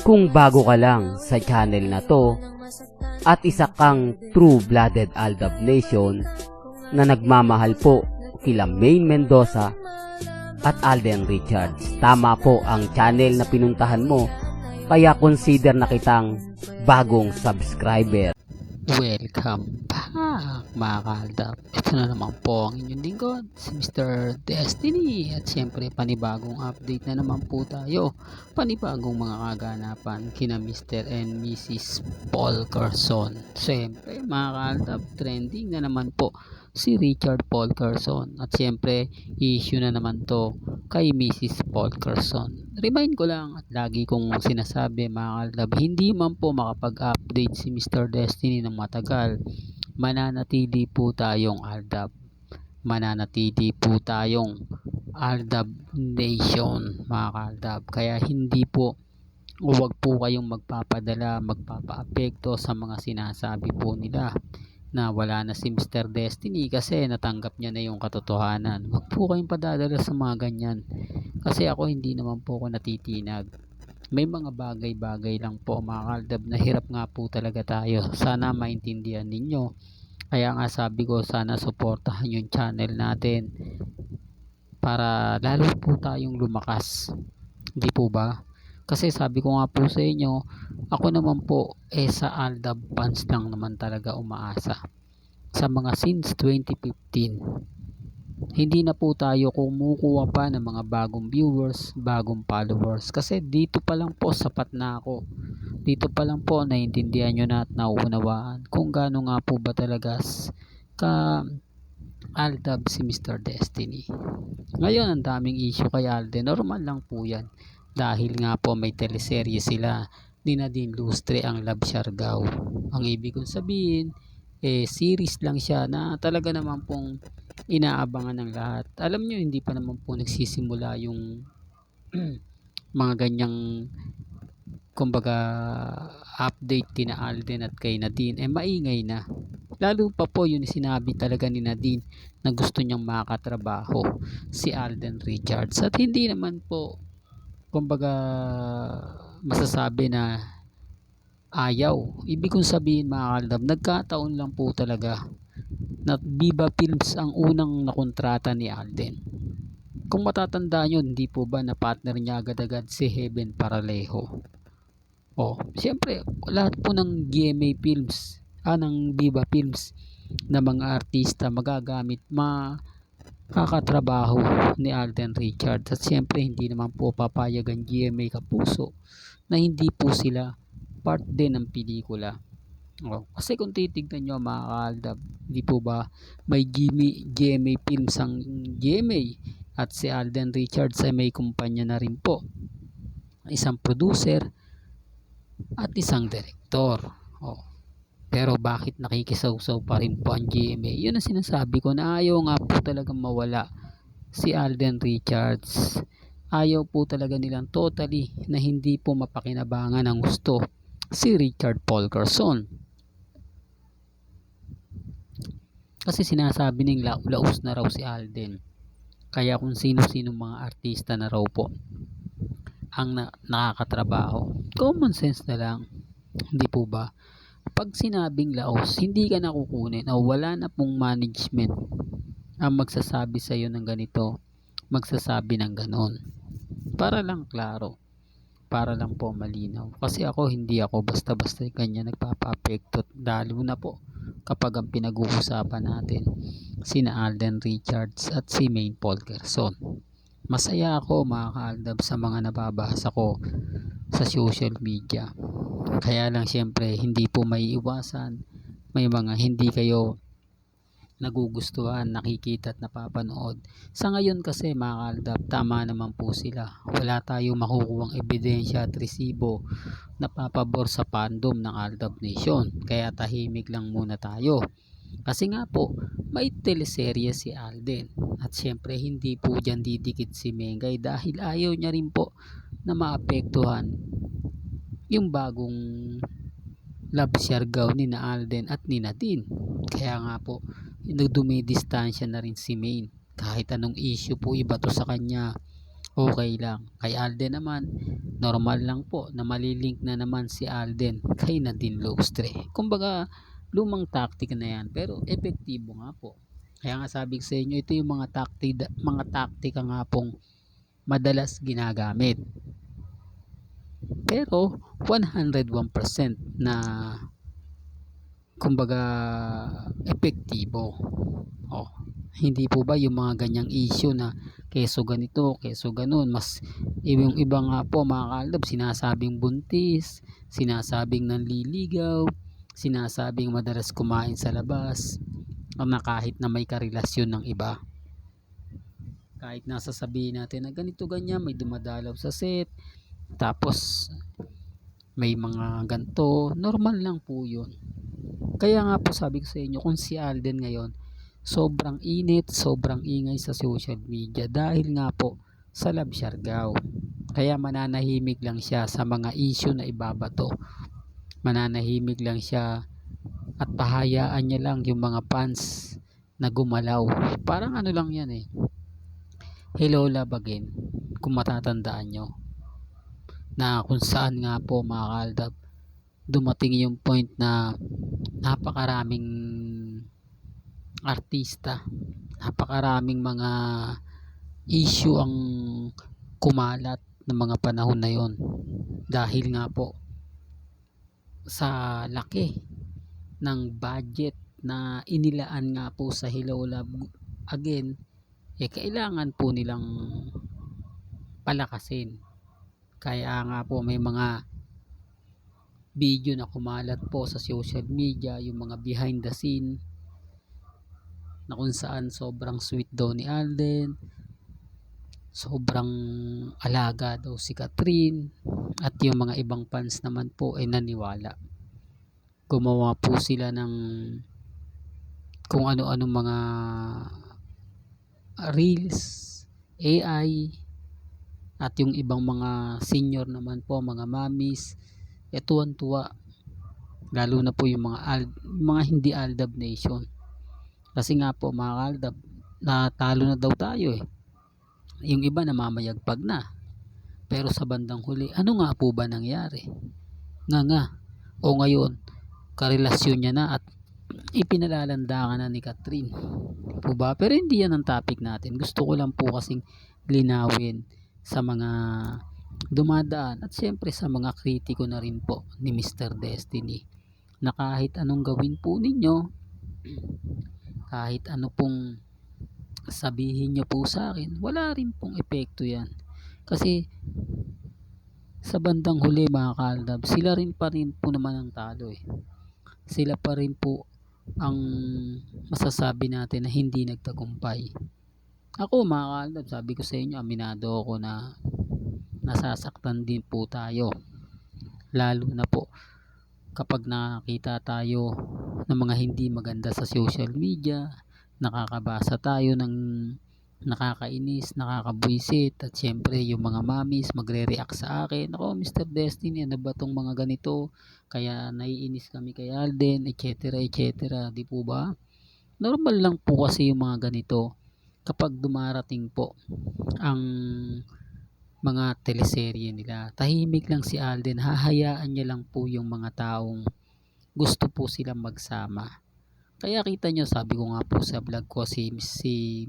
Kung bago ka lang sa channel na to at isa kang true-blooded Aldab Nation na nagmamahal po kila Maine Mendoza at Alden Richards, tama po ang channel na pinuntahan mo, kaya consider na kitang bagong subscriber. Welcome back mga kaaldab. Ito na naman po ang inyong lingkod, si Mr. Destiny. At syempre panibagong update na naman po tayo. Panibagong mga kaganapan kina Mr. and Mrs. Paul Carson. Syempre mga kaaldab, trending na naman po si Richard Paul Carson. At syempre issue na naman to kay Mrs. Paul Carson. Remind ko lang at lagi kong sinasabi mga kaaldab, hindi man po makapag-update si Mr. Destiny ng matagal, mananatili po tayong Aldab. Mananatili po tayong Aldab Nation mga kaaldab. Kaya hindi po, huwag po kayong magpapadala, magpapa-apekto sa mga sinasabi po nila na wala na si Mr. Destiny kasi natanggap niya na yung katotohanan. Huwag po kayong padadala sa mga ganyan. Kasi ako hindi naman po ako natitinag. May mga bagay-bagay lang po mga kaaldab na hirap nga po talaga tayo. Sana maintindihan ninyo. Kaya nga sabi ko, sana suportahan yung channel natin para lalo po tayong lumakas. Hindi po ba? Kasi sabi ko nga po sa inyo, ako naman po sa Aldab fans lang naman talaga umaasa. Sa mga since 2015. Hindi na po tayo kumukuha pa ng mga bagong viewers, bagong followers. Kasi dito pa lang po sapat na ako. Dito pa lang po naiintindihan nyo na at nauunawaan kung gaano nga po ba talaga ka Aldab si Mr. Destiny. Ngayon ang daming issue kay Alden. Normal lang po yan. Dahil nga po may teleserye sila ni Nadine Lustre, ang Love Siargao. Ang ibig kong sabihin, series lang siya na talaga naman pong inaabangan ng lahat. Alam nyo, hindi pa naman po nagsisimula yung mga ganyang kumbaga update tina Alden at kay Nadine. Maingay na. Lalo pa po yun sinabi talaga ni Nadine na gusto niyang makatrabaho si Alden Richards. At hindi naman po kumbaga masasabi na ayaw. Ibig kong sabihin mga kaaldab, nagkataon lang po talaga na Viva Films ang unang nakontrata ni Alden. Kung matatandaan nyo, hindi po ba na partner niya agad-agad si Heaven Paralejo? Siyempre lahat po ng GMA Films, ng Viva Films na mga artista magagamit, makakatrabaho ni Alden Richards. At siyempre hindi naman po papayag ang GMA Kapuso na hindi po sila part din ng pelikula. Kasi kung titignan nyo mga kaaldab, di po ba may GMA Films ang GMA at si Alden Richards ay may kumpanya na rin po, isang producer at isang director. Pero bakit nakikisawsaw pa rin po ang GMA? Yun ang sinasabi ko, na ayaw nga po talagang mawala si Alden Richards. Ayaw po talaga nilang totally na hindi po mapakinabangan ng gusto si Richard Paul Carson. Kasi sinasabi ning laos na raw si Alden. Kaya kung sino-sino mga artista na raw po ang nakakatrabaho. Common sense na lang. Hindi po ba? Pag sinabing laos, hindi ka nakukunin o wala na pong management ang magsasabi sa iyo ng ganito, magsasabi ng ganon. Para lang klaro. Para lang po malinaw. Kasi ako, hindi ako basta-basta ganyan nagpapa-apekto. Lalo na po kapag ang pinag-uusapan natin sina Alden Richards at si Maine Paul Carson. Masaya ako mga kaaldab sa mga nababasa ko sa social media. Kaya lang syempre hindi po may iwasan, may mga hindi kayo nagugustuhan, nakikita at napapanood. Sa ngayon kasi mga kaaldab, tama naman po sila. Wala tayong makukuhang ebidensya at resibo na papabor sa fandom ng Aldab Nation. Kaya tahimik lang muna tayo. Kasi nga po, may teleserye si Alden. At syempre hindi po dyan didikit si Mengay dahil ayaw niya rin po na maapektuhan yung bagong Love Siargao ni na Alden at ni Nadine. Kaya nga po, dumidistansya na rin si Maine. Kahit anong issue po iba to sa kanya, okay lang. Kay Alden naman, normal lang po na malilink na naman si Alden kay Nadine Lustre. Kumbaga, lumang tactic na yan pero epektibo nga po. Kaya nga sabi ko sa inyo, ito yung mga taktika nga pong madalas ginagamit. Pero 101% na kumbaga epektibo. Oh, hindi po ba yung mga ganyang issue na keso ganito, keso ganun, mas yung iba nga po mga kaaldab sinasabing buntis, sinasabing nanliligaw, sinasabing madalas kumain sa labas, na kahit na may karelasyon ng iba. Kahit nasasabihin natin na ganito ganyan, may dumadalaw sa set, tapos may mga ganto, normal lang po yun. Kaya nga po sabi ko sa inyo, kung si Alden ngayon, sobrang init, sobrang ingay sa social media dahil nga po sa love siargao. Kaya mananahimik lang siya sa mga issue na ibabato. Mananahimik lang siya at pahayaan niya lang yung mga fans na gumalaw. Parang ano lang yan eh. Hello Love Again, kung matatandaan nyo. Na kung saan nga po mga kaaldab, dumating yung point na napakaraming artista, napakaraming mga issue ang kumalat ng mga panahon na yon dahil nga po sa laki ng budget na inilaan nga po sa Hello Love Again, kailangan po nilang palakasin. Kaya nga po may mga video na kumalat po sa social media, yung mga behind the scene na kung saan sobrang sweet daw ni Alden, sobrang alaga daw si Catherine, at yung mga ibang fans naman po ay naniwala. Gumawa po sila ng kung ano-ano mga reels, AI, at yung ibang mga senior naman po, mga mommies, tuwan-tuwa, lalo na po yung mga hindi Aldab Nation. Kasi nga po mga Aldab, natalo na daw tayo eh. Yung iba namamayagpag na. Pero sa bandang huli, ano nga po ba nangyari? Nga. O ngayon, karelasyon niya na at ipinalalandakan na ni Catherine. Po ba? Pero hindi yan ang topic natin. Gusto ko lang po kasing linawin sa mga dumadaan at siyempre sa mga kritiko na rin po ni Mr. Destiny na kahit anong gawin po ninyo, kahit ano pong sabihin nyo po sa akin, wala rin pong epekto yan. Kasi sa bandang huli mga kaaldab, sila rin pa rin po naman ang talo eh. Sila pa rin po ang masasabi natin na hindi nagtagumpay. Ako mga kaaldab, sabi ko sa inyo, aminado ako na nasasaktan din po tayo. Lalo na po kapag nakakita tayo ng mga hindi maganda sa social media, nakakabasa tayo ng nakakainis, nakakabwisit, at syempre yung mga mommies magre-react sa akin, ako Mr. Destiny, ano ba tong mga ganito, kaya naiinis kami kay Alden, etc. etc. Di po ba? Normal lang po kasi yung mga ganito kapag dumarating po ang mga teleserye nila. Tahimik lang si Alden, hahayaan niya lang po yung mga taong gusto po silang magsama. Kaya kita nyo, sabi ko nga po sa vlog ko, si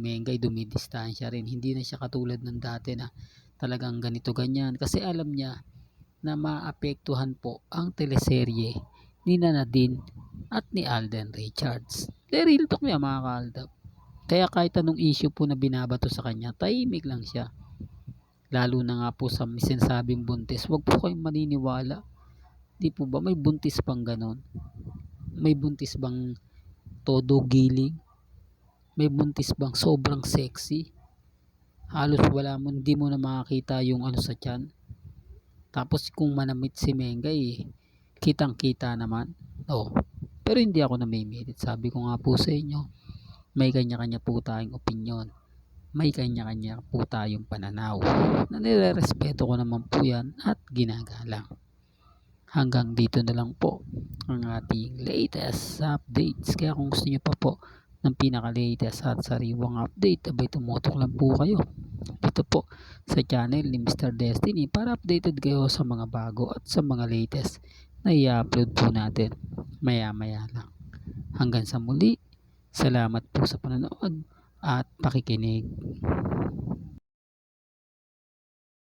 Mengay dumidistansya rin. Hindi na siya katulad ng dati na talagang ganito ganyan. Kasi alam niya na maapektuhan po ang teleserye ni Nadine at ni Alden Richards. Real talk niya mga kaaldab. Kaya kahit anong issue po na binabato sa kanya, tahimik lang siya. Lalo na nga po sa sinasabing buntis, wag po kayong maniniwala. Di po ba may buntis pang ganon? May buntis bang todo giling? May buntis bang sobrang sexy? Halos wala mo, hindi mo na makakita yung ano sa tiyan. Tapos kung manamit si Mengay, kitang kita naman. Oh, pero hindi ako namimilit. Sabi ko nga po sa inyo, may kanya-kanya po tayong opinion. May kanya-kanya po tayong pananaw na nire-respeto ko naman po yan at ginagalang. Hanggang dito na lang po ang ating latest updates. Kaya kung gusto nyo pa po na ng pinaka-latest at sariwang update, abay tumutok lang po kayo dito po sa channel ni Mr. Destiny para updated kayo sa mga bago at sa mga latest na i-upload po natin maya-maya lang. Hanggang sa muli, salamat po sa panonood at pakikinig.